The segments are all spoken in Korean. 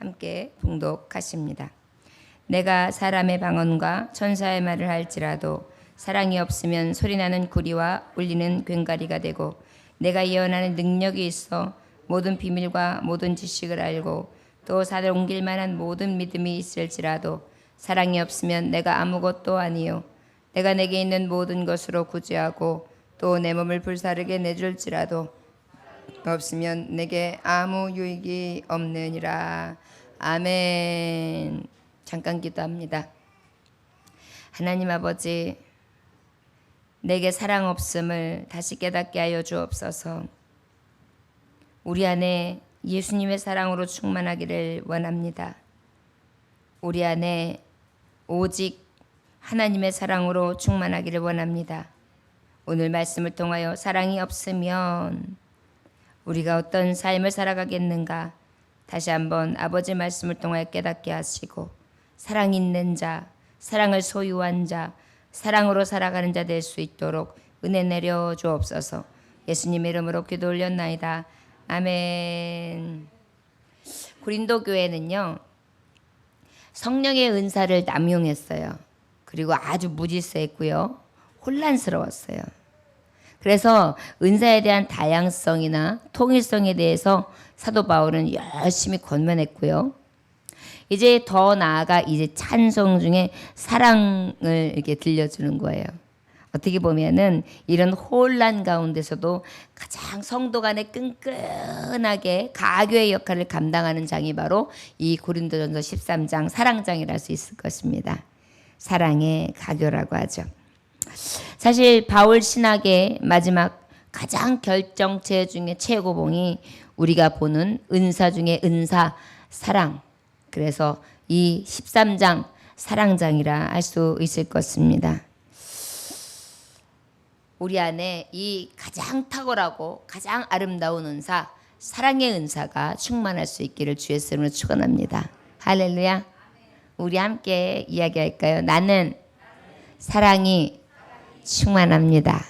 함께 봉독하십니다. 내가 사람의 방언과 천사의 말을 할지라도 사랑이 없으면 소리나는 구리와 울리는 괭가리가 되고, 내가 예언하는 능력이 있어 모든 비밀과 모든 지식을 알고 또 산을 옮길 만한 모든 믿음이 있을지라도 사랑이 없으면 내가 아무것도 아니요 내가 내게 있는 모든 것으로 구제하고 또 내 몸을 불사르게 내줄지라도 없으면 내게 아무 유익이 없느니라. 아멘. 잠깐 기도합니다. 하나님 아버지, 내게 사랑 없음을 다시 깨닫게 하여 주옵소서. 우리 안에 예수님의 사랑으로 충만하기를 원합니다. 우리 안에 오직 하나님의 사랑으로 충만하기를 원합니다. 오늘 말씀을 통하여 사랑이 없으면 우리가 어떤 삶을 살아가겠는가 다시 한번 아버지 말씀을 통하여 깨닫게 하시고, 사랑 있는 자, 사랑을 소유한 자, 사랑으로 살아가는 자 될 수 있도록 은혜 내려 주옵소서. 예수님의 이름으로 기도 올렸나이다. 아멘. 고린도 교회는요, 성령의 은사를 남용했어요. 그리고 아주 무질서했고요, 혼란스러웠어요. 그래서 은사에 대한 다양성이나 통일성에 대해서 사도 바울은 열심히 권면했고요. 이제 더 나아가 이제 찬송 중에 사랑을 이렇게 들려주는 거예요. 어떻게 보면은 이런 혼란 가운데서도 가장 성도 간에 끈끈하게 가교의 역할을 감당하는 장이 바로 이 고린도전서 13장 사랑장이라 할 수 있을 것입니다. 사랑의 가교라고 하죠. 사실 바울 신학의 마지막 가장 결정체 중에 최고봉이 우리가 보는 은사 중에 은사, 사랑. 그래서 이 13장 사랑장이라 할 수 있을 것입니다. 우리 안에 이 가장 탁월하고 가장 아름다운 은사, 사랑의 은사가 충만할 수 있기를 주의 이름으로 축원합니다. 할렐루야. 우리 함께 이야기할까요? 나는 사랑이 충만합니다.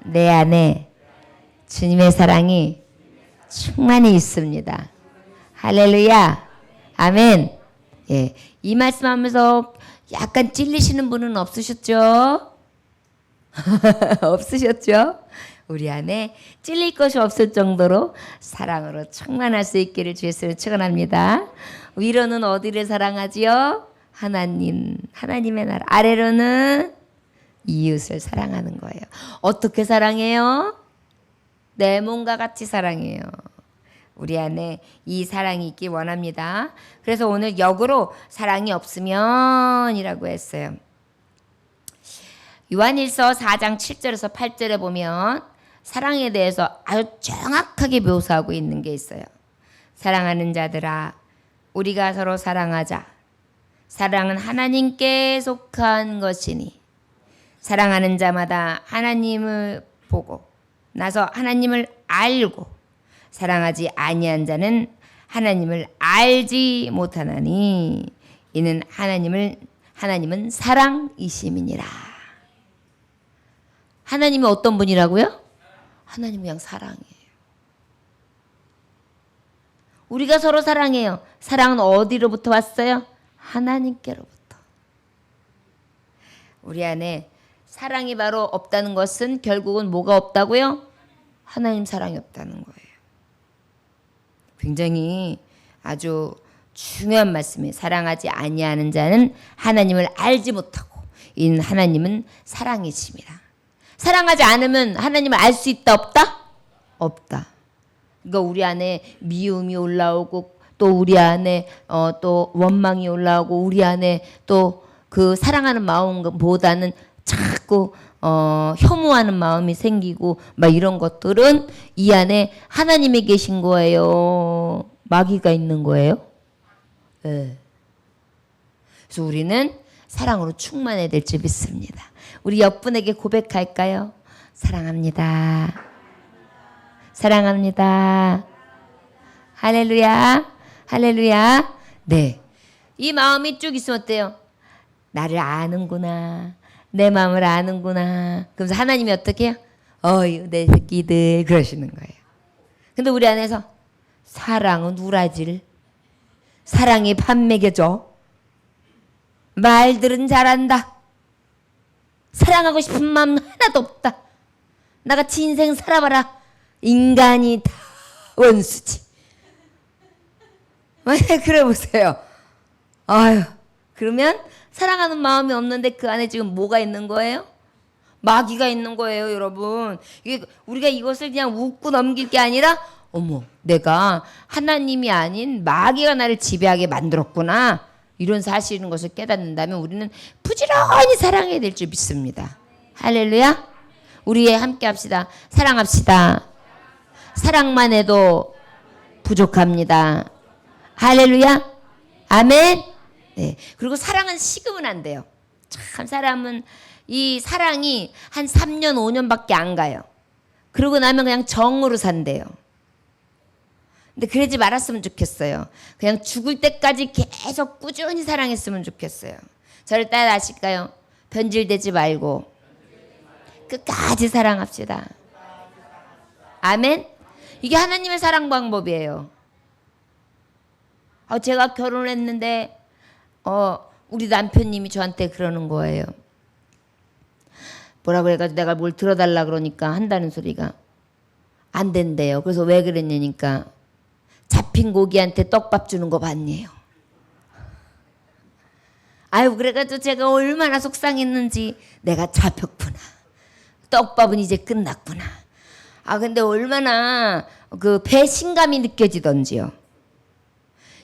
내 안에 주님의 사랑이 충만히 있습니다. 할렐루야. 아멘. 예, 이 말씀하면서 약간 찔리시는 분은 없으셨죠? 없으셨죠? 우리 안에 찔릴 것이 없을 정도로 사랑으로 충만할 수 있기를 주의 이름으로 축원합니다. 위로는 어디를 사랑하지요? 하나님의 나라. 아래로는 이웃을 사랑하는 거예요. 어떻게 사랑해요? 내 몸과 같이 사랑해요. 우리 안에 이 사랑이 있기 원합니다. 그래서 오늘 역으로 사랑이 없으면 이라고 했어요. 요한일서 4장 7절에서 8절에 보면 사랑에 대해서 아주 정확하게 묘사하고 있는 게 있어요. 사랑하는 자들아, 우리가 서로 사랑하자. 사랑은 하나님께 속한 것이니 사랑하는 자마다 하나님을 보고 나서 하나님을 알고, 사랑하지 아니한 자는 하나님을 알지 못하나니 이는 하나님은 사랑이심이니라. 하나님은 어떤 분이라고요? 하나님은 그냥 사랑이에요. 우리가 서로 사랑해요. 사랑은 어디로부터 왔어요? 하나님께로부터. 우리 안에 사랑이 바로 없다는 것은 결국은 뭐가 없다고요? 하나님 사랑이 없다는 거예요. 굉장히 아주 중요한 말씀이에요. 사랑하지 아니하는 자는 하나님을 알지 못하고 이는 하나님은 사랑이십니다. 사랑하지 않으면 하나님을 알 수 있다 없다? 없다. 그러니까 우리 안에 미움이 올라오고 또 우리 안에 또 원망이 올라오고 우리 안에 또 그 사랑하는 마음보다는 자꾸 혐오하는 마음이 생기고 막 이런 것들은 이 안에 하나님이 계신 거예요? 마귀가 있는 거예요? 네. 그래서 우리는 사랑으로 충만해야 될 줄 믿습니다. 우리 옆분에게 고백할까요? 사랑합니다. 사랑합니다. 할렐루야. 할렐루야. 네. 이 마음이 쭉 있으면 어때요? 나를 아는구나. 내 마음을 아는구나. 그러면서 하나님이 어떻게 해요? 어휴, 내 새끼들. 그러시는 거예요. 근데 우리 안에서 사랑은 우라질. 사랑이 판매겨져. 말들은 잘한다. 사랑하고 싶은 마음 하나도 없다. 나같이 인생 살아봐라. 인간이 다 원수지. 그래 보세요. 아유, 그러면 사랑하는 마음이 없는데 그 안에 지금 뭐가 있는 거예요? 마귀가 있는 거예요, 여러분. 이게 우리가 이것을 그냥 웃고 넘길 게 아니라, 어머, 내가 하나님이 아닌 마귀가 나를 지배하게 만들었구나. 이런 사실인 것을 깨닫는다면 우리는 부지런히 사랑해야 될 줄 믿습니다. 할렐루야. 우리 함께 합시다. 사랑합시다. 사랑만 해도 부족합니다. 할렐루야. 아멘. 네. 그리고 사랑은 식으면 안 돼요. 참 사람은 이 사랑이 한 3년 5년밖에 안 가요. 그러고 나면 그냥 정으로 산대요. 근데 그러지 말았으면 좋겠어요. 그냥 죽을 때까지 계속 꾸준히 사랑했으면 좋겠어요. 저를 따라 아실까요? 변질되지 말고 끝까지 사랑합시다. 아멘. 이게 하나님의 사랑 방법이에요. 제가 결혼을 했는데 우리 남편님이 저한테 그러는 거예요. 뭐라고 해가지고 내가 뭘 들어달라 그러니까 한다는 소리가 안 된대요. 그래서 왜 그랬냐니까 잡힌 고기한테 떡밥 주는 거 봤니요. 아유, 그래가지고 제가 얼마나 속상했는지. 내가 잡혔구나. 떡밥은 이제 끝났구나. 근데 얼마나 그 배신감이 느껴지던지요.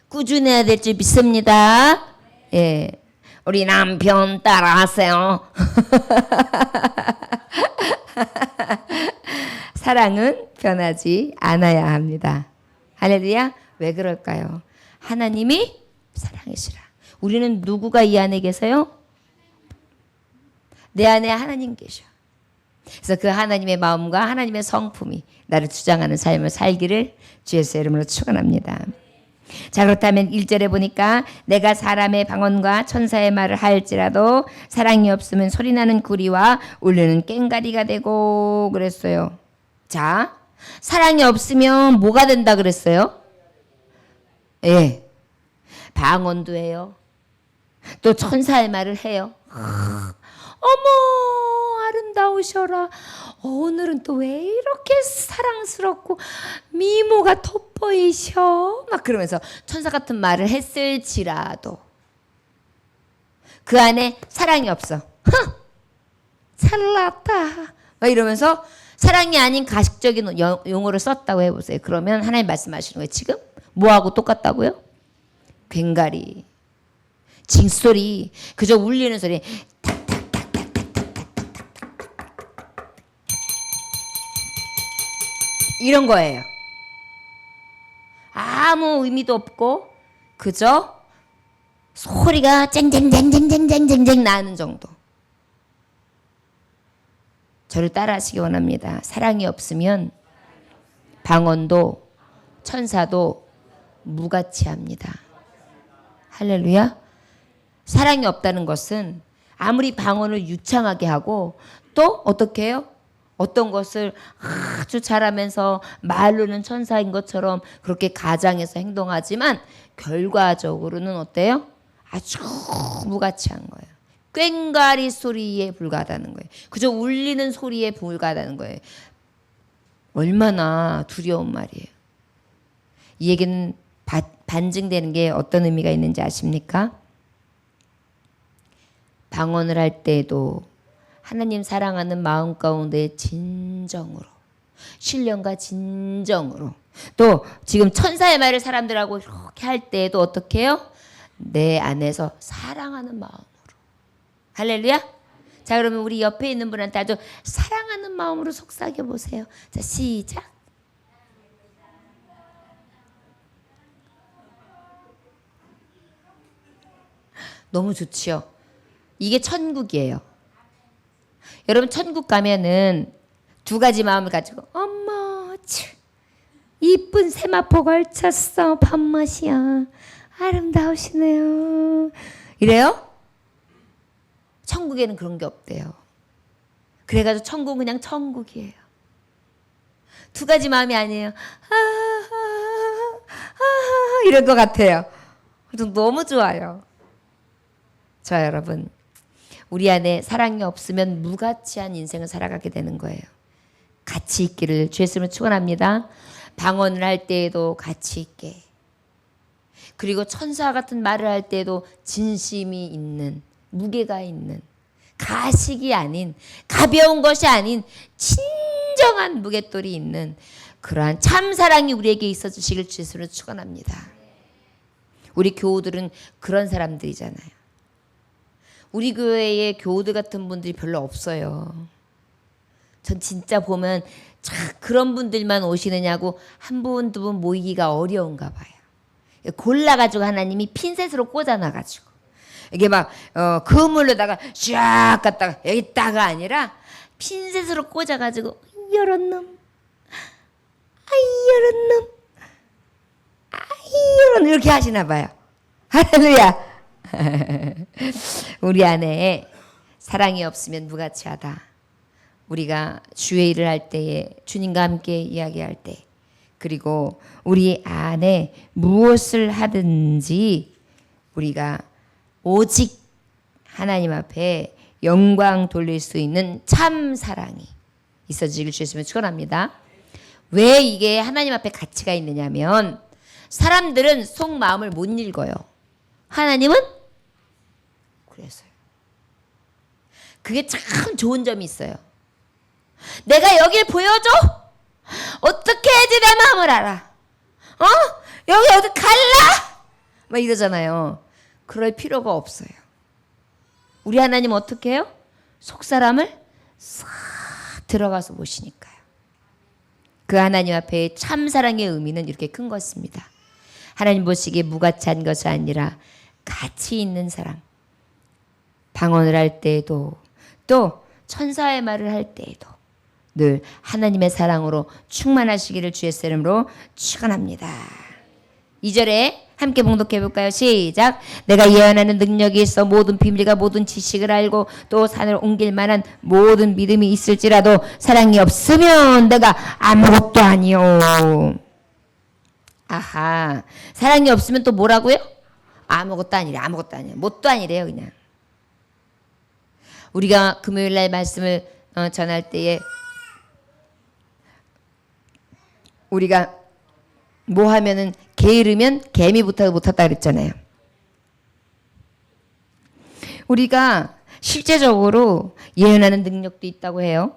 꾸준해야 될 줄 믿습니다. 예. 우리 남편 따라하세요. 사랑은 변하지 않아야 합니다. 할렐루야. 왜 그럴까요? 하나님이 사랑이시라. 우리는 누구가 이 안에 계세요? 내 안에 하나님 계셔. 그래서 그 하나님의 마음과 하나님의 성품이 나를 주장하는 삶을 살기를 주 예수의 이름으로 축원합니다. 자, 그렇다면 1절에 보니까 내가 사람의 방언과 천사의 말을 할지라도 사랑이 없으면 소리나는 구리와 울리는 꽹가리가 되고 그랬어요. 자, 사랑이 없으면 뭐가 된다 그랬어요? 예, 방언도 해요. 또 천사의 말을 해요. 어머, 아름다우셔라. 오늘은 또 왜 이렇게 사랑스럽고 미모가 돋보이셔? 막 그러면서 천사 같은 말을 했을지라도 그 안에 사랑이 없어. 잘났다. 막 이러면서 사랑이 아닌 가식적인 용어를 썼다고 해보세요. 그러면 하나님 말씀하시는 거예요. 지금 뭐하고 똑같다고요? 꽹가리, 징소리, 그저 울리는 소리. 이런 거예요. 아무 의미도 없고 그저 소리가 쨍쨍쨍쨍쨍쨍쨍 나는 정도. 저를 따라하시기 원합니다. 사랑이 없으면 방언도 천사도 무가치합니다. 할렐루야. 사랑이 없다는 것은 아무리 방언을 유창하게 하고 또 어떻게 해요? 어떤 것을 아주 잘하면서 말로는 천사인 것처럼 그렇게 가장해서 행동하지만 결과적으로는 어때요? 아주 무가치한 거예요. 꽹가리 소리에 불과하다는 거예요. 그저 울리는 소리에 불과하다는 거예요. 얼마나 두려운 말이에요. 이 얘기는 반증되는 게 어떤 의미가 있는지 아십니까? 방언을 할 때에도 하나님 사랑하는 마음 가운데 진정으로, 신령과 진정으로, 또 지금 천사의 말을 사람들하고 이렇게 할 때에도 어떻게 해요? 내 안에서 사랑하는 마음으로. 할렐루야. 자, 그러면 우리 옆에 있는 분한테 아주 사랑하는 마음으로 속삭여 보세요. 자, 시작. 너무 좋지요. 이게 천국이에요. 여러분, 천국 가면은 두 가지 마음을 가지고 어머 참 이쁜 세마포 걸쳤어. 밥맛이야. 아름다우시네요. 이래요? 천국에는 그런 게 없대요. 그래가지고 천국은 그냥 천국이에요. 두 가지 마음이 아니에요. 이럴 것 같아요. 너무 좋아요. 좋아요, 여러분. 우리 안에 사랑이 없으면 무가치한 인생을 살아가게 되는 거예요. 가치 있기를 주의 이름으로 축원합니다. 방언을 할 때에도 가치 있게, 그리고 천사 같은 말을 할 때에도 진심이 있는, 무게가 있는, 가식이 아닌, 가벼운 것이 아닌 진정한 무게돌이 있는 그러한 참 사랑이 우리에게 있어 주시길 주의 이름으로 축원합니다. 우리 교우들은 그런 사람들이잖아요. 우리 교회에 교우들 같은 분들이 별로 없어요. 전 진짜 보면 그런 분들만 오시느냐고 한 분, 두 분 모이기가 어려운가 봐요. 골라가지고 하나님이 핀셋으로 꽂아놔가지고 이게 막 그물로다가 쫙 갔다가 여기다가 아니라 핀셋으로 꽂아가지고 이런 놈, 이런 놈, 이런 놈 이렇게 하시나 봐요. 할렐루야. 우리 안에 사랑이 없으면 무가치하다. 우리가 주의 일을 할 때에, 주님과 함께 이야기할 때, 그리고 우리 안에 무엇을 하든지 우리가 오직 하나님 앞에 영광 돌릴 수 있는 참 사랑이 있어지길 주시면 축원합니다. 왜 이게 하나님 앞에 가치가 있느냐면 사람들은 속마음을 못 읽어요. 하나님은 그래서요. 그게 참 좋은 점이 있어요. 내가 여길 보여줘? 어떻게 해야지 내 마음을 알아? 여기 어디 갈라? 막 이러잖아요. 그럴 필요가 없어요. 우리 하나님 어떻게 해요? 속사람을 싹 들어가서 보시니까요. 그 하나님 앞에 참사랑의 의미는 이렇게 큰 것입니다. 하나님 보시기에 무가치한 것이 아니라 가치 있는 사랑. 방언을 할 때에도 또 천사의 말을 할 때에도 늘 하나님의 사랑으로 충만하시기를 주의 이름으로 축원합니다. 2절에 함께 봉독해 볼까요? 시작. 내가 예언하는 능력이 있어 모든 비밀과 모든 지식을 알고 또 산을 옮길 만한 모든 믿음이 있을지라도 사랑이 없으면 내가 아무것도 아니요. 아하, 사랑이 없으면 또 뭐라고요? 아무것도 아니래. 아무것도 아니야. 뭣도 아니래요. 그냥 우리가 금요일날 말씀을 전할 때에 우리가 뭐 하면은 게으르면 개미 못하다 그랬잖아요. 우리가 실제적으로 예언하는 능력도 있다고 해요.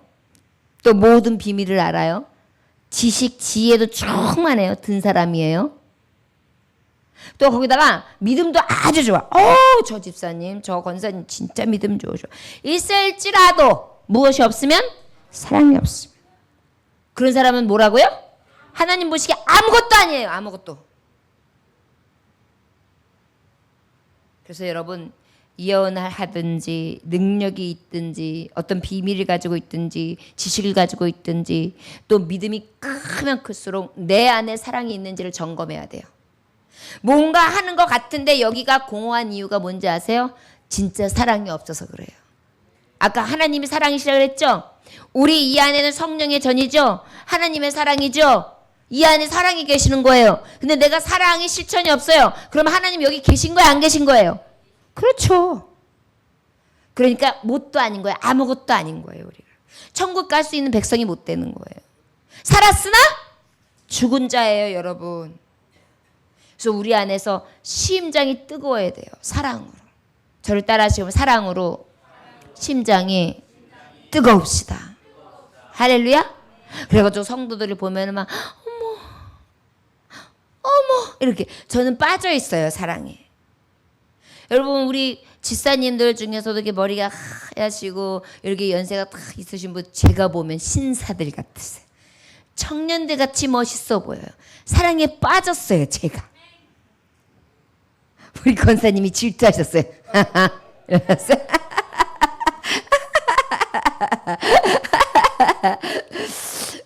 또 모든 비밀을 알아요. 지식, 지혜도 충만해요. 든 사람이에요. 또 거기다가 믿음도 아주 좋아. 저 집사님, 저 권사님 진짜 믿음 좋으셔. 있을지라도 무엇이 없으면 사랑이 없으면. 그런 사람은 뭐라고요? 하나님 보시기에 아무것도 아니에요. 아무것도. 그래서 여러분 예언을 하든지 능력이 있든지 어떤 비밀을 가지고 있든지 지식을 가지고 있든지 또 믿음이 크면 클수록 내 안에 사랑이 있는지를 점검해야 돼요. 뭔가 하는 것 같은데 여기가 공허한 이유가 뭔지 아세요? 진짜 사랑이 없어서 그래요. 아까 하나님이 사랑이시라 그랬죠? 우리 이 안에는 성령의 전이죠? 하나님의 사랑이죠? 이 안에 사랑이 계시는 거예요. 근데 내가 사랑이 실천이 없어요. 그럼 하나님 여기 계신 거예요? 안 계신 거예요? 그렇죠. 그러니까 뭣도 아닌 거예요. 아무것도 아닌 거예요. 우리가 천국 갈 수 있는 백성이 못 되는 거예요. 살았으나 죽은 자예요, 여러분. 그래서 우리 안에서 심장이 뜨거워야 돼요. 사랑으로. 저를 따라하시면 사랑으로 심장이 뜨거웁시다. 할렐루야. 그래가지고 성도들을 보면 막 어머 이렇게 저는 빠져 있어요. 사랑에. 여러분 우리 집사님들 중에서도 이렇게 머리가 하얗시고 이렇게 연세가 딱 있으신 분 제가 보면 신사들 같으세요. 청년들 같이 멋있어 보여요. 사랑에 빠졌어요. 제가. 우리 권사님이 질투하셨어요.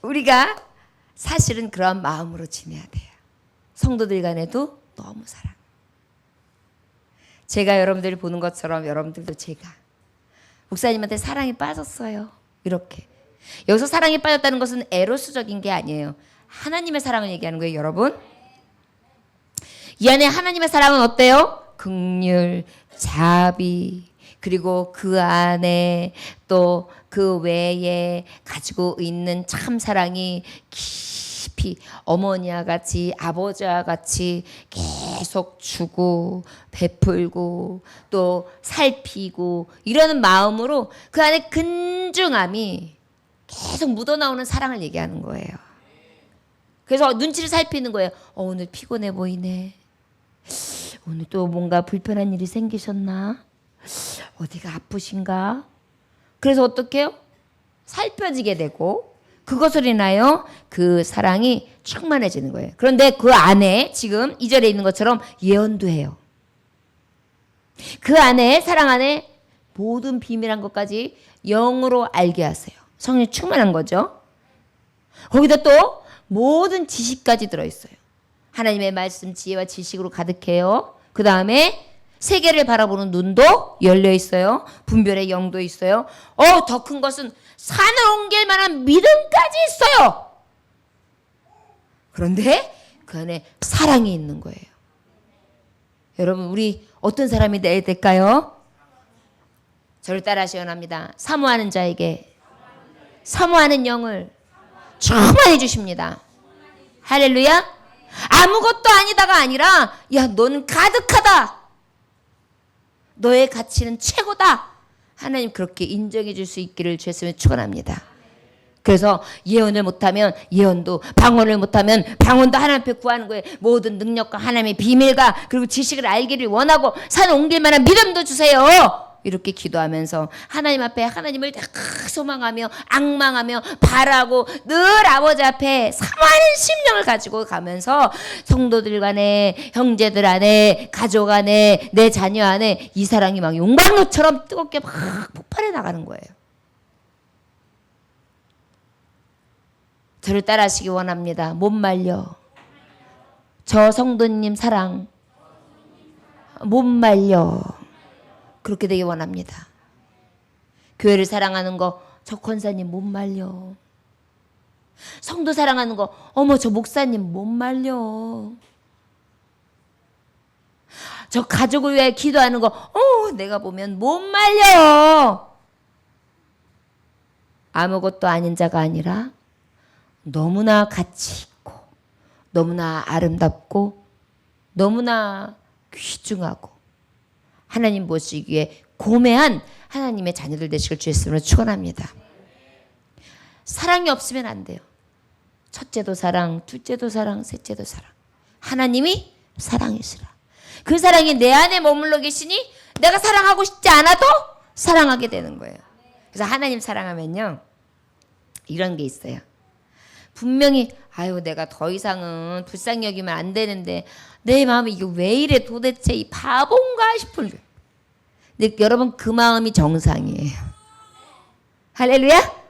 우리가 사실은 그런 마음으로 지내야 돼요. 성도들 간에도 너무 사랑. 제가 여러분들이 보는 것처럼 여러분들도 제가 목사님한테 사랑에 빠졌어요. 이렇게. 여기서 사랑에 빠졌다는 것은 에로스적인 게 아니에요. 하나님의 사랑을 얘기하는 거예요, 여러분. 이 안에 하나님의 사랑은 어때요? 긍휼, 자비, 그리고 그 안에 또 그 외에 가지고 있는 참 사랑이 깊이 어머니와 같이 아버지와 같이 계속 주고 베풀고 또 살피고 이러는 마음으로 그 안에 근중함이 계속 묻어나오는 사랑을 얘기하는 거예요. 그래서 눈치를 살피는 거예요. 오늘 피곤해 보이네. 오늘 또 뭔가 불편한 일이 생기셨나? 어디가 아프신가? 그래서 어떻게 해요? 살펴지게 되고 그것을 인하여 그 사랑이 충만해지는 거예요. 그런데 그 안에 지금 2절에 있는 것처럼 예언도 해요. 그 안에 사랑 안에 모든 비밀한 것까지 영으로 알게 하세요. 성령 충만한 거죠. 거기다 또 모든 지식까지 들어있어요. 하나님의 말씀 지혜와 지식으로 가득해요. 그 다음에 세계를 바라보는 눈도 열려 있어요. 분별의 영도 있어요. 더 큰 것은 산을 옮길 만한 믿음까지 있어요. 그런데 그 안에 사랑이 있는 거예요. 여러분 우리 어떤 사람이 돼야 될까요? 저를 따라 시원합니다. 사모하는 자에게 사모하는 영을 충만해 주십니다. 할렐루야. 아무것도 아니다가 아니라 야 너는 가득하다. 너의 가치는 최고다. 하나님 그렇게 인정해 줄 수 있기를 주였으면 축원합니다. 그래서 예언을 못하면 예언도, 방언을 못하면 방언도 하나님 앞에 구하는 거예요. 모든 능력과 하나님의 비밀과 그리고 지식을 알기를 원하고 산 옮길 만한 믿음도 주세요. 이렇게 기도하면서 하나님 앞에 하나님을 소망하며 악망하며 바라고 늘 아버지 앞에 사모하는 심령을 가지고 가면서 성도들 간에 형제들 안에 가족 안에 내 자녀 안에 이 사랑이 막 용광로처럼 뜨겁게 막 폭발해 나가는 거예요. 저를 따라하시기 원합니다. 못 말려. 저 성도님 사랑 못 말려. 그렇게 되기 원합니다. 교회를 사랑하는 거, 저 권사님 못 말려. 성도 사랑하는 거, 어머 저 목사님 못 말려. 저 가족을 위해 기도하는 거, 내가 보면 못 말려. 아무것도 아닌 자가 아니라 너무나 가치 있고 너무나 아름답고 너무나 귀중하고 하나님 보시기에 고매한 하나님의 자녀들 되시길 주였으면 축원합니다. 사랑이 없으면 안 돼요. 첫째도 사랑, 둘째도 사랑, 셋째도 사랑. 하나님이 사랑이시라. 그 사랑이 내 안에 머물러 계시니 내가 사랑하고 싶지 않아도 사랑하게 되는 거예요. 그래서 하나님 사랑하면요 이런 게 있어요. 분명히 내가 더 이상은 불쌍히 여기면 안 되는데 내 마음이 이게 왜 이래 도대체 이 바본가 싶은 거예요. 근데 여러분 그 마음이 정상이에요. 할렐루야.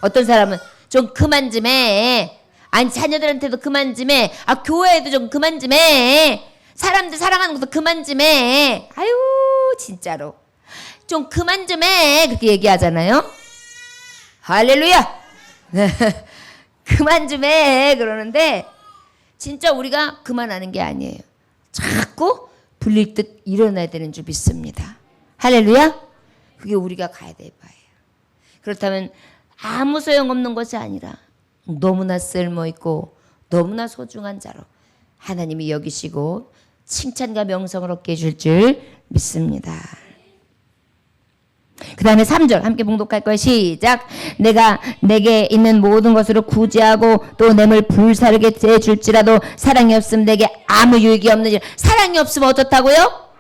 어떤 사람은 좀 그만 좀 해. 아니 자녀들한테도 그만 좀 해. 교회에도 좀 그만 좀 해. 사람들 사랑하는 것도 그만 좀 해. 아유 진짜로 좀 그만 좀 해. 그렇게 얘기하잖아요. 할렐루야. 그만 좀 해. 그러는데 진짜 우리가 그만하는 게 아니에요. 자꾸 불릴 듯 일어나야 되는 줄 믿습니다. 할렐루야. 그게 우리가 가야 될 바예요. 그렇다면 아무 소용없는 것이 아니라 너무나 쓸모있고 너무나 소중한 자로 하나님이 여기시고 칭찬과 명성을 얻게 해줄 줄 믿습니다. 그 다음에 3절 함께 봉독할 거예요. 시작. 내가 내게 있는 모든 것으로 구제하고 또 냄을 불사르게 해줄지라도 사랑이 없으면 내게 아무 유익이 없는지. 사랑이 없으면 어떻다고요?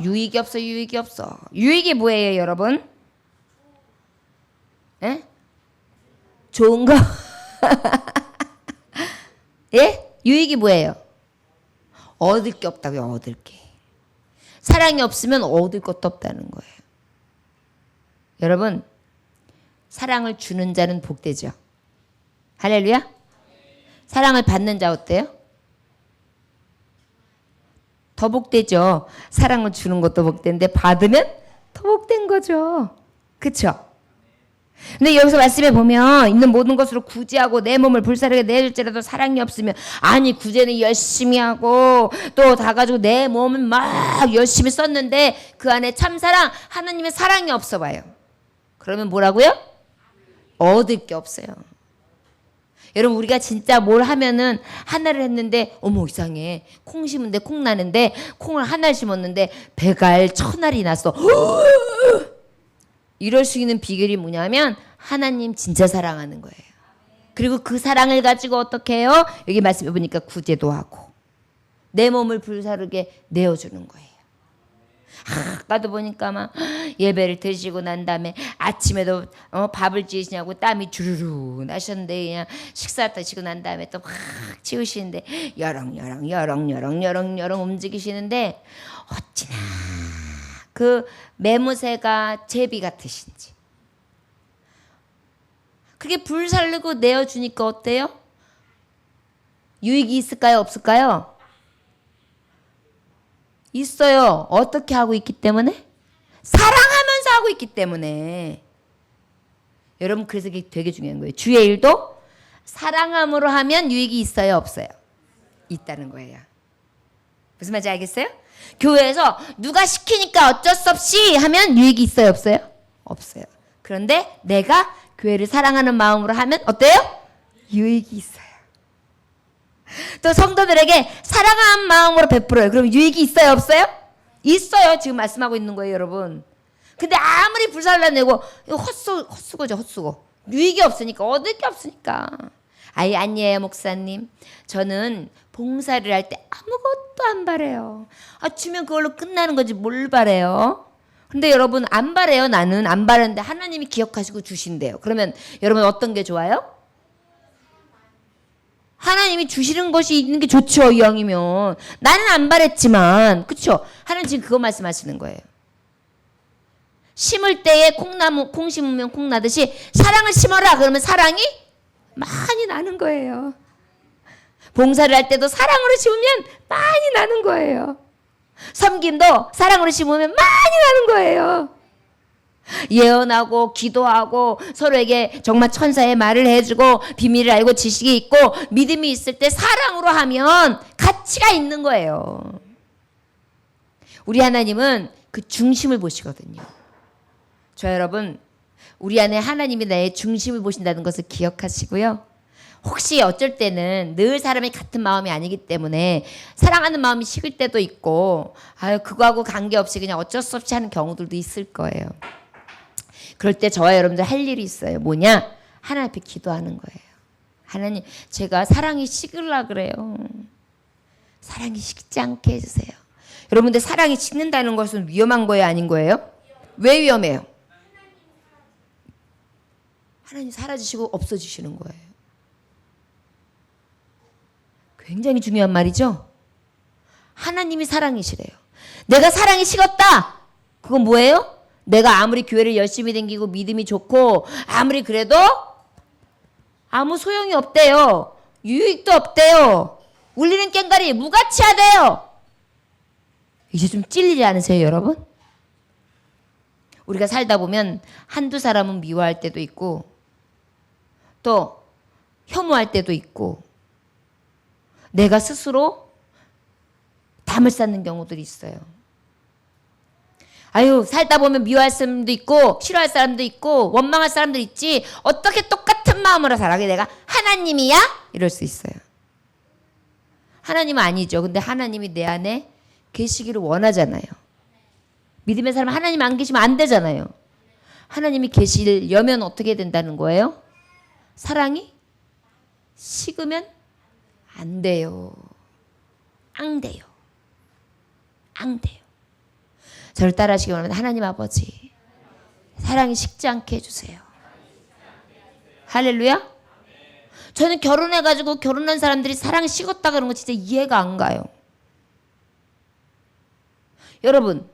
유익이 없어. 유익이 없어. 유익이 뭐예요 여러분? 예? 좋은 거? 예? 유익이 뭐예요? 얻을 게 없다고요. 얻을 게. 사랑이 없으면 얻을 것도 없다는 거예요. 여러분 사랑을 주는 자는 복되죠. 할렐루야. 사랑을 받는 자 어때요? 더 복되죠. 사랑을 주는 것도 복된데 받으면 더 복된 거죠. 그렇죠? 근데 여기서 말씀해 보면 있는 모든 것으로 구제하고 내 몸을 불사르게 내줄지라도 사랑이 없으면, 아니 구제는 열심히 하고 또 다 가지고 내 몸은 막 열심히 썼는데 그 안에 참사랑 하나님의 사랑이 없어 봐요. 그러면 뭐라고요? 얻을 게 없어요. 여러분, 우리가 진짜 뭘 하면은 하나를 했는데 어머 이상해, 콩 심은데 콩 나는데, 콩을 하나를 심었는데 배갈 천알이 났어. 이럴 수 있는 비결이 뭐냐면 하나님 진짜 사랑하는 거예요. 그리고 그 사랑을 가지고 어떻게 해요? 여기 말씀해 보니까 구제도 하고 내 몸을 불사르게 내어주는 거예요. 아까도 보니까 막 예배를 드시고 난 다음에 아침에도 밥을 지으시냐고 땀이 주르르 나셨는데, 그냥 식사 드시고 난 다음에 또 확 치우시는데 여렁여렁 움직이시는데 어찌나 그 매무새가 제비 같으신지. 그게 불살르고 내어주니까 어때요? 유익이 있을까요? 없을까요? 있어요. 어떻게 하고 있기 때문에? 사랑하면서 하고 있기 때문에. 여러분, 그래서 이게 되게 중요한 거예요. 주의 일도 사랑함으로 하면 유익이 있어요? 없어요? 있다는 거예요. 무슨 말인지 알겠어요? 교회에서 누가 시키니까 어쩔 수 없이 하면 유익이 있어요? 없어요? 없어요. 그런데 내가 교회를 사랑하는 마음으로 하면 어때요? 유익이 있어요. 또 성도들에게 사랑하는 마음으로 베풀어요. 그럼 유익이 있어요? 없어요? 있어요. 지금 말씀하고 있는 거예요, 여러분. 근데 아무리 불살라내고 헛수고죠, 헛수고. 유익이 없으니까, 얻을 게 없으니까. 아니에요, 목사님. 저는 봉사를 할 때 아무것도 안 바래요. 주면 그걸로 끝나는 거지 뭘 바래요? 근데 여러분, 안 바래요. 나는 안 바랬는데 하나님이 기억하시고 주신대요. 그러면 여러분 어떤 게 좋아요? 하나님이 주시는 것이 있는 게 좋죠. 이왕이면. 나는 안 바랬지만, 그렇죠? 하나님 지금 그거 말씀하시는 거예요. 심을 때에 콩 심으면 콩 나듯이 사랑을 심어라. 그러면 사랑이 많이 나는 거예요. 봉사를 할 때도 사랑으로 심으면 많이 나는 거예요. 섬김도 사랑으로 심으면 많이 나는 거예요. 예언하고 기도하고 서로에게 정말 천사의 말을 해주고 비밀을 알고 지식이 있고 믿음이 있을 때 사랑으로 하면 가치가 있는 거예요. 우리 하나님은 그 중심을 보시거든요. 저 여러분, 우리 안에 하나님이 나의 중심을 보신다는 것을 기억하시고요. 혹시 어쩔 때는 늘 사람이 같은 마음이 아니기 때문에 사랑하는 마음이 식을 때도 있고, 그거하고 관계없이 그냥 어쩔 수 없이 하는 경우들도 있을 거예요. 그럴 때 저와 여러분들 할 일이 있어요. 뭐냐? 하나님 앞에 기도하는 거예요. 하나님, 제가 사랑이 식으려 그래요. 사랑이 식지 않게 해주세요. 여러분들, 사랑이 식는다는 것은 위험한 거예요? 아닌 거예요? 왜 위험해요? 하나님 사라지시고 없어지시는 거예요. 굉장히 중요한 말이죠? 하나님이 사랑이시래요. 내가 사랑이 식었다. 그건 뭐예요? 내가 아무리 교회를 열심히 다니고 믿음이 좋고 아무리 그래도 아무 소용이 없대요. 유익도 없대요. 울리는 꽹과리 무가치하대요. 이제 좀 찔리지 않으세요, 여러분? 우리가 살다 보면 한두 사람은 미워할 때도 있고 또 혐오할 때도 있고 내가 스스로 담을 쌓는 경우들이 있어요. 살다 보면 미워할 사람도 있고 싫어할 사람도 있고 원망할 사람도 있지 어떻게 똑같은 마음으로 살아? 내가 하나님이야? 이럴 수 있어요. 하나님은 아니죠. 근데 하나님이 내 안에 계시기를 원하잖아요. 믿음의 사람은 하나님 안 계시면 안 되잖아요. 하나님이 계시려면 어떻게 된다는 거예요? 사랑이 식으면 안 돼요. 안 돼요. 안 돼요. 저를 따라하시기 원하면 하나님 아버지 사랑이 식지 않게 해주세요. 할렐루야. 저는 결혼해가지고 결혼한 사람들이 사랑이 식었다 그런 거 진짜 이해가 안 가요. 여러분,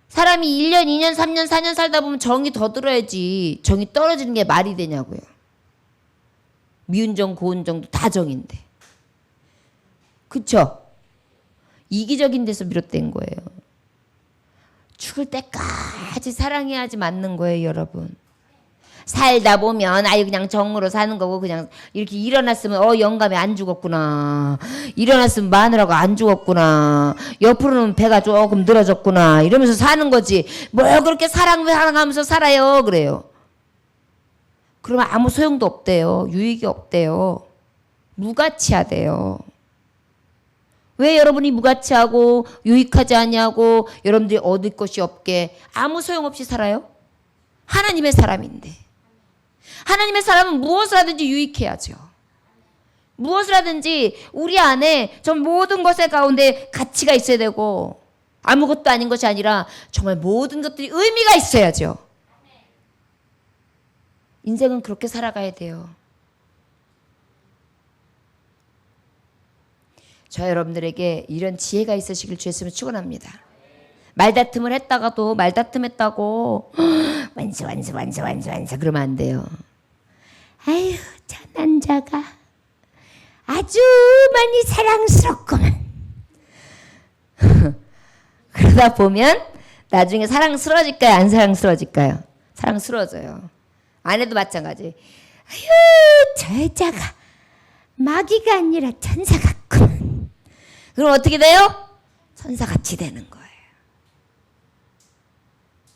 사람이 1년, 2년, 3년, 4년 살다 보면 정이 더 들어야지 정이 떨어지는 게 말이 되냐고요. 미운 정, 고운 정도 다 정인데. 그쵸? 이기적인 데서 비롯된 거예요. 죽을 때까지 사랑해야지 맞는 거예요, 여러분. 살다 보면 아유 그냥 정으로 사는 거고 그냥 이렇게 일어났으면 영감이 안 죽었구나. 일어났으면 마누라가 안 죽었구나. 옆으로는 배가 조금 늘어졌구나. 이러면서 사는 거지. 뭘 그렇게 사랑하면서 살아요. 그래요. 그러면 아무 소용도 없대요. 유익이 없대요. 무가치하대요. 왜 여러분이 무가치하고 유익하지 않냐고 여러분들이 얻을 것이 없게 아무 소용없이 살아요? 하나님의 사람인데. 하나님의 사람은 무엇을 하든지 유익해야죠. 무엇을 하든지 우리 안에 전 모든 것의 가운데 가치가 있어야 되고 아무것도 아닌 것이 아니라 정말 모든 것들이 의미가 있어야죠. 인생은 그렇게 살아가야 돼요. 저 여러분들에게 이런 지혜가 있으시길 주의 이름으로 축원합니다. 말다툼을 했다가도 말다툼했다고 완수 그러면 안 돼요. 아유 저 남자가 아주 많이 사랑스럽구만. 그러다 보면 나중에 사랑스러워질까요? 안 사랑스러워질까요? 사랑스러워져요. 아내도 마찬가지. 아유 저 여자가 마귀가 아니라 천사 같구만. 그럼 어떻게 돼요? 천사같이 되는 거예요.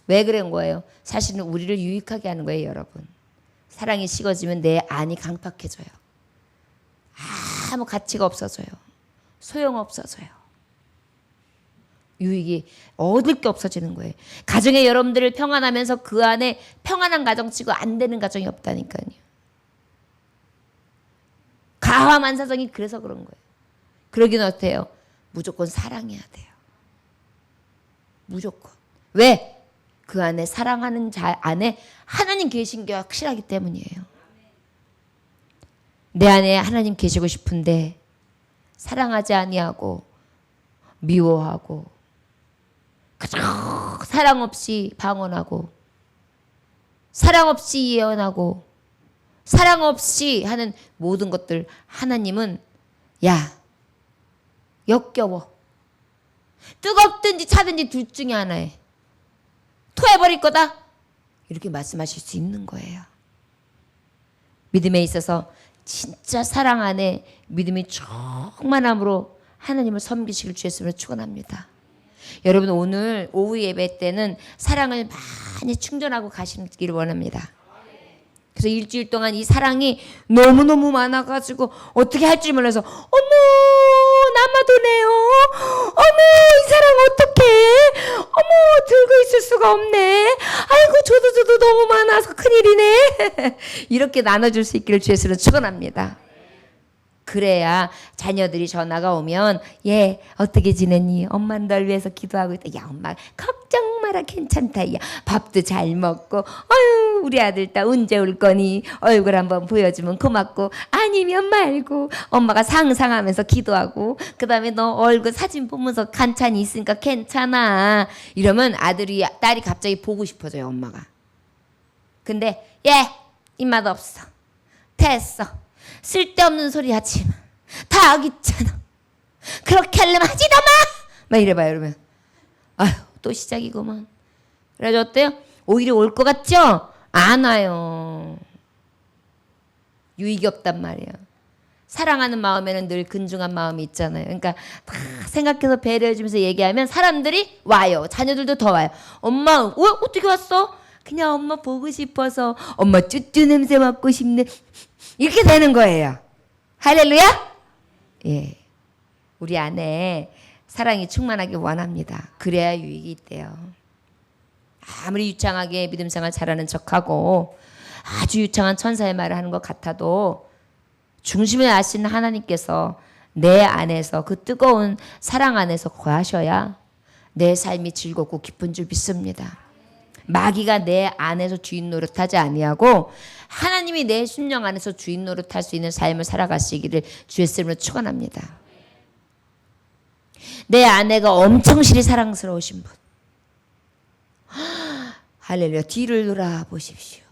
왜 그런 거예요? 사실은 우리를 유익하게 하는 거예요, 여러분. 사랑이 식어지면 내 안이 강팍해져요. 아무 가치가 없어져요. 소용없어져요. 유익이 얻을 게 없어지는 거예요. 가정에 여러분들을 평안하면서 그 안에 평안한 가정 치고 안 되는 가정이 없다니까요. 가화만사정이 그래서 그런 거예요. 그러긴 어때요? 무조건 사랑해야 돼요. 무조건. 왜? 그 안에 사랑하는 자 안에 하나님 계신 게 확실하기 때문이에요. 내 안에 하나님 계시고 싶은데 사랑하지 아니하고 미워하고 그저 사랑 없이 방언하고 사랑 없이 예언하고 사랑 없이 하는 모든 것들 하나님은 야 역겨워. 뜨겁든지 차든지 둘 중에 하나에 토해버릴 거다. 이렇게 말씀하실 수 있는 거예요. 믿음에 있어서 진짜 사랑 안에 믿음이 충만함으로 하나님을 섬기시길 주의 이름으로 축원합니다. 여러분 오늘 오후 예배 때는 사랑을 많이 충전하고 가시기를 원합니다. 그래서 일주일 동안 이 사랑이 너무너무 많아가지고 어떻게 할 줄 몰라서 어머 남아도네요. 어머 이 사랑 어떡해. 어머 들고 있을 수가 없네. 아이고 저도 너무 많아서 큰일이네. 이렇게 나눠줄 수 있기를 주의 이름으로 축원합니다. 그래야 자녀들이 전화가 오면 얘 어떻게 지냈니? 엄마는 널 위해서 기도하고 있다. 야 엄마 걱정 마라 괜찮다. 야 밥도 잘 먹고 아유 우리 아들 딸 언제 올 거니? 얼굴 한번 보여주면 고맙고 아니면 말고 엄마가 상상하면서 기도하고 그 다음에 너 얼굴 사진 보면서 간찬이 있으니까 괜찮아. 이러면 아들이 딸이 갑자기 보고 싶어져요 엄마가. 근데 얘 입맛 없어. 됐어. 쓸데없는 소리 하지 마. 다 귀찮아. 그렇게 하려면 하지도 마. 막 이래봐요. 이러면 아휴 또 시작이구만. 그래서 어때요? 오히려 올 것 같죠? 안 와요. 유익이 없단 말이야. 사랑하는 마음에는 늘 근중한 마음이 있잖아요. 그러니까 다 생각해서 배려해주면서 얘기하면 사람들이 와요. 자녀들도 더 와요. 엄마 어떻게 왔어? 그냥 엄마 보고 싶어서. 엄마 쭈쭈 냄새 맡고 싶네. 이렇게 되는 거예요. 할렐루야? 예. 우리 안에 사랑이 충만하길 원합니다. 그래야 유익이 있대요. 아무리 유창하게 믿음생활 잘하는 척하고 아주 유창한 천사의 말을 하는 것 같아도 중심을 아시는 하나님께서 내 안에서 그 뜨거운 사랑 안에서 거하셔야 내 삶이 즐겁고 기쁜 줄 믿습니다. 마귀가 내 안에서 주인 노릇하지 아니하고 하나님이 내 심령 안에서 주인 노릇할 수 있는 삶을 살아가시기를 주의 이름으로 축원합니다. 내 아내가 엄청 실이 사랑스러우신 분. 할렐루야. 뒤를 돌아보십시오.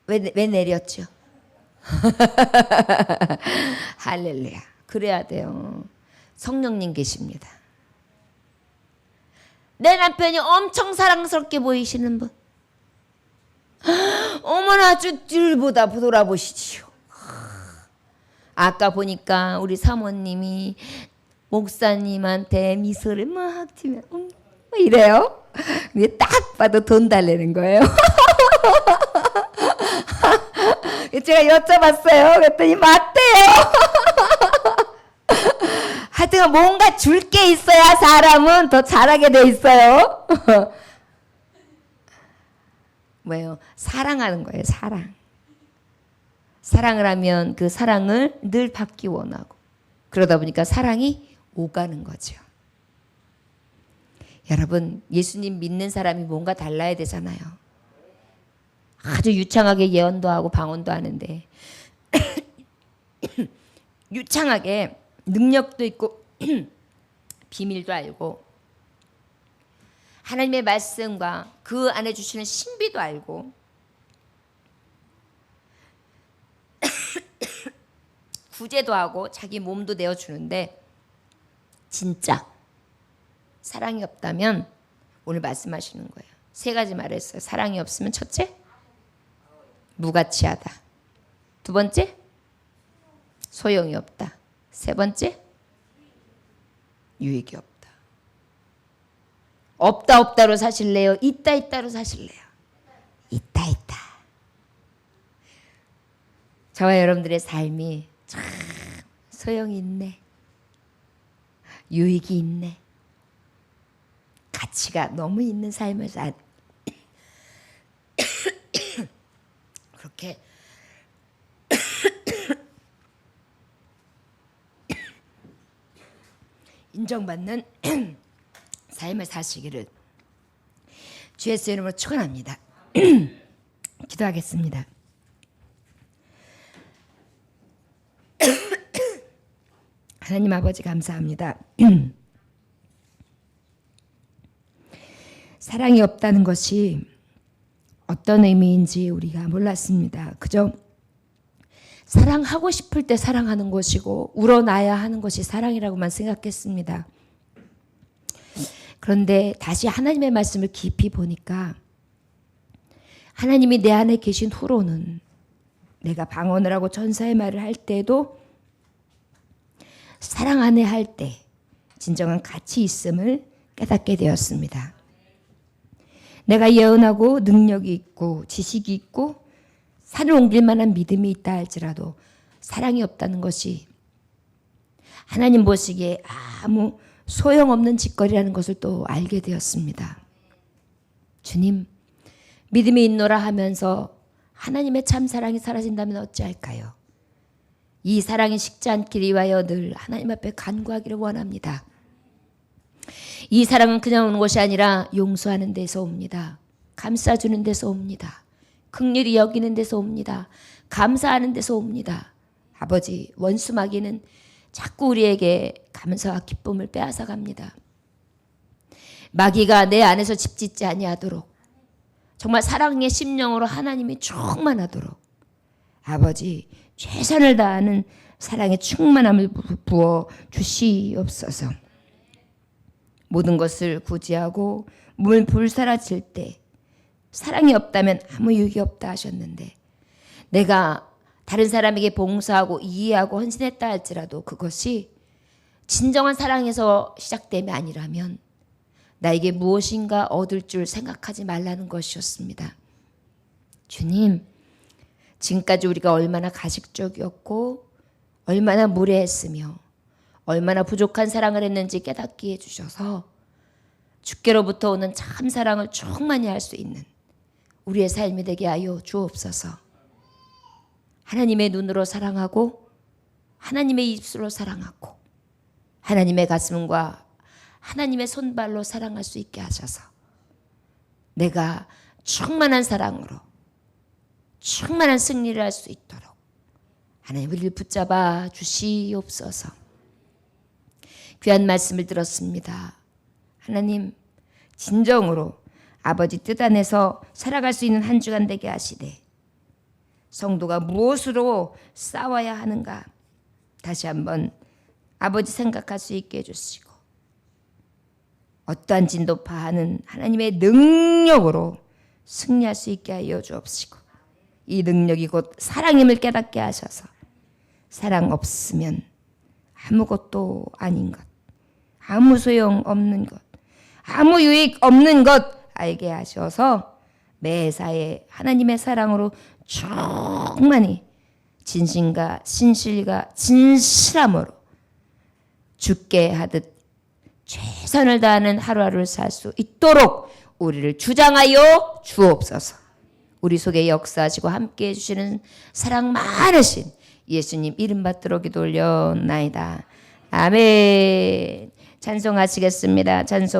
왜 내렸죠? 할렐루야. 그래야 돼요. 성령님 계십니다. 내 남편이 엄청 사랑스럽게 보이시는 분. 어머나 줄보다 돌아보시지요. 아까 보니까 우리 사모님이 목사님한테 미소를 막 지면 이래요. 근데 딱 봐도 돈 달래는 거예요. 제가 여쭤봤어요. 그랬더니 맞대요. 하여튼 뭔가 줄 게 있어야 사람은 더 잘하게 돼 있어요. 뭐예요? 사랑하는 거예요. 사랑. 사랑을 하면 그 사랑을 늘 받기 원하고 그러다 보니까 사랑이 오가는 거죠. 여러분, 예수님 믿는 사람이 뭔가 달라야 되잖아요. 아주 유창하게 예언도 하고 방언도 하는데 유창하게 능력도 있고 비밀도 알고 하나님의 말씀과 그 안에 주시는 신비도 알고 구제도 하고 자기 몸도 내어주는데 진짜 사랑이 없다면 오늘 말씀하시는 거예요. 세 가지 말했어요. 사랑이 없으면 첫째, 무가치하다. 두 번째, 소용이 없다. 세 번째, 유익이 없다. 없다 없다로 사실래요? 있다 있다로 사실래요? 있다 있다. 저와 여러분들의 삶이 참 소용이 있네. 유익이 있네. 가치가 너무 있는 삶을 그렇게 인정받는 삶을 사시기를 주 예수의 이름으로 축원합니다. 기도하겠습니다. 하나님 아버지 감사합니다. 사랑이 없다는 것이 어떤 의미인지 우리가 몰랐습니다. 그저 사랑하고 싶을 때 사랑하는 것이고 우러나야 하는 것이 사랑이라고만 생각했습니다. 그런데 다시 하나님의 말씀을 깊이 보니까 하나님이 내 안에 계신 후로는 내가 방언을 하고 천사의 말을 할 때도 사랑 안에 할 때 진정한 가치 있음을 깨닫게 되었습니다. 내가 예언하고 능력이 있고 지식이 있고 산을 옮길 만한 믿음이 있다 할지라도 사랑이 없다는 것이 하나님 보시기에 아무 소용없는 짓거리라는 것을 또 알게 되었습니다. 주님, 믿음이 있노라 하면서 하나님의 참 사랑이 사라진다면 어찌할까요? 이 사랑이 식지 않기 위하여 늘 하나님 앞에 간구하기를 원합니다. 이 사랑은 그냥 오는 것이 아니라 용서하는 데서 옵니다. 감싸주는 데서 옵니다. 긍휼히 여기는 데서 옵니다. 감사하는 데서 옵니다. 아버지, 원수 마귀는 자꾸 우리에게 감사와 기쁨을 빼앗아 갑니다. 마귀가 내 안에서 집 짓지 아니하도록 정말 사랑의 심령으로 하나님이 충만하도록 아버지 최선을 다하는 사랑의 충만함을 부어 주시옵소서. 모든 것을 구제하고 몸을 불사라질 때 사랑이 없다면 아무 유익이 없다 하셨는데 내가 다른 사람에게 봉사하고 이해하고 헌신했다 할지라도 그것이 진정한 사랑에서 시작됨이 아니라면 나에게 무엇인가 얻을 줄 생각하지 말라는 것이었습니다. 주님, 지금까지 우리가 얼마나 가식적이었고 얼마나 무례했으며 얼마나 부족한 사랑을 했는지 깨닫게 해주셔서 주께로부터 오는 참 사랑을 충만히 할 수 있는 우리의 삶이 되게 하여 주옵소서. 하나님의 눈으로 사랑하고 하나님의 입술로 사랑하고 하나님의 가슴과 하나님의 손발로 사랑할 수 있게 하셔서 내가 충만한 사랑으로 충만한 승리를 할 수 있도록 하나님 우리를 붙잡아 주시옵소서. 귀한 말씀을 들었습니다. 하나님 진정으로 아버지 뜻 안에서 살아갈 수 있는 한 주간 되게 하시되 성도가 무엇으로 싸워야 하는가 다시 한번 아버지 생각할 수 있게 해주시고 어떠한 진도파하는 하나님의 능력으로 승리할 수 있게 하여 주옵시고 이 능력이 곧 사랑임을 깨닫게 하셔서 사랑 없으면 아무것도 아닌 것, 아무 소용 없는 것, 아무 유익 없는 것 알게 하셔서 매사에 하나님의 사랑으로 충만히 진심과 신실과 진실함으로 죽게 하듯 최선을 다하는 하루하루를 살 수 있도록 우리를 주장하여 주옵소서. 우리 속에 역사하시고 함께해 주시는 사랑 많으신 예수님 이름 받들어 기도 올려나이다. 아멘. 찬송하시겠습니다. 찬송